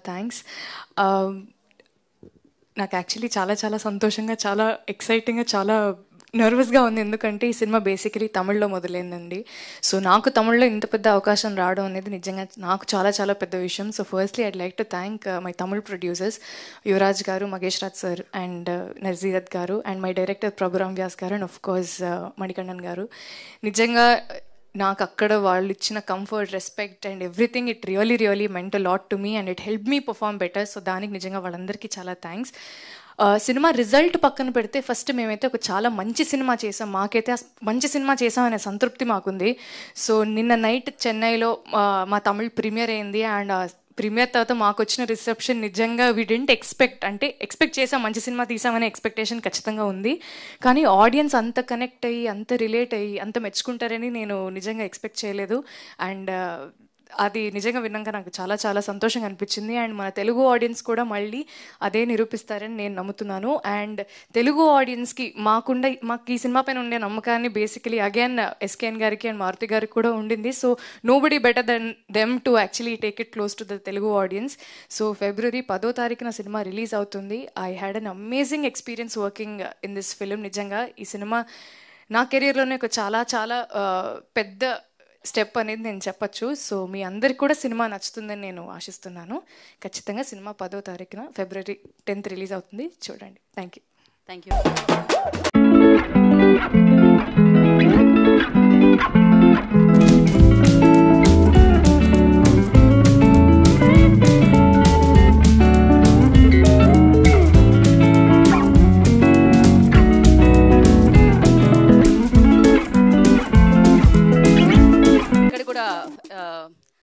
Thanks. నాకు actually చాలా చాలా సంతోషంగా, చాలా ఎక్సైటింగ్గా, చాలా నర్వస్గా ఉంది. ఎందుకంటే ఈ సినిమా బేసికలీ తమిళ్లో మొదలైందండి. సో నాకు తమిళ్లో ఇంత పెద్ద అవకాశం రావడం అనేది నిజంగా నాకు చాలా చాలా పెద్ద విషయం. So firstly I'd like to thank my Tamil producers Yuvraj గారు, మగేష్ రాజ్ సార్ అండ్ నజీరత్ గారు, and my director Prabhuram Vyas గారు, అండ్ ఆఫ్ కోర్స్ మణికంఠన్ గారు. నిజంగా నాకు అక్కడ వాళ్ళు ఇచ్చిన comfort, respect and everything, it really meant a lot to me and it help me perform better. So దానికి నిజంగా వాళ్ళందరికీ చాలా థ్యాంక్స్. సినిమా రిజల్ట్ పక్కన పెడితే ఫస్ట్ మేమైతే ఒక చాలా మంచి సినిమా చేసాం. మాకైతే మంచి సినిమా చేసామనే సంతృప్తి మాకుంది. సో నిన్న నైట్ చెన్నైలో మా తమిళ్ ప్రీమియర్ అయింది. అండ్ ప్రీమియర్ తర్వాత మాకు వచ్చిన రిసెప్షన్ నిజంగా వీ డెంట్ ఎక్స్పెక్ట్ చేసాం, మంచి సినిమా తీసామనే ఎక్స్పెక్టేషన్ ఖచ్చితంగా ఉంది. కానీ ఆడియన్స్ అంత కనెక్ట్ అయ్యి, అంత రిలేట్ అయ్యి, అంత మెచ్చుకుంటారని నేను నిజంగా ఎక్స్పెక్ట్ చేయలేదు. అండ్ అది నిజంగా విన్నాక నాకు చాలా చాలా సంతోషంగా అనిపించింది. అండ్ మన తెలుగు ఆడియన్స్ కూడా మళ్ళీ అదే నిరూపిస్తారని నేను నమ్ముతున్నాను. అండ్ తెలుగు ఆడియన్స్కి మాకు ఈ సినిమా పైన ఉండే నమ్మకాన్ని బేసికలీ అగైన్ ఎస్కేఎన్ గారికి అండ్ మారుతి గారికి కూడా ఉండింది. So nobody better than them to actually take it close to the Telugu audience. So February 10వ సినిమా రిలీజ్ అవుతుంది. I had an amazing experience working in this film. నిజంగా ఈ సినిమా నా కెరియర్లోనే ఒక చాలా చాలా పెద్ద స్టెప్ అనేది నేను చెప్పచ్చు. సో మీ అందరికి కూడా సినిమా నచ్చుతుందని నేను ఆశిస్తున్నాను. ఖచ్చితంగా సినిమా 10వ February 10th రిలీజ్ అవుతుంది, చూడండి. Thank you.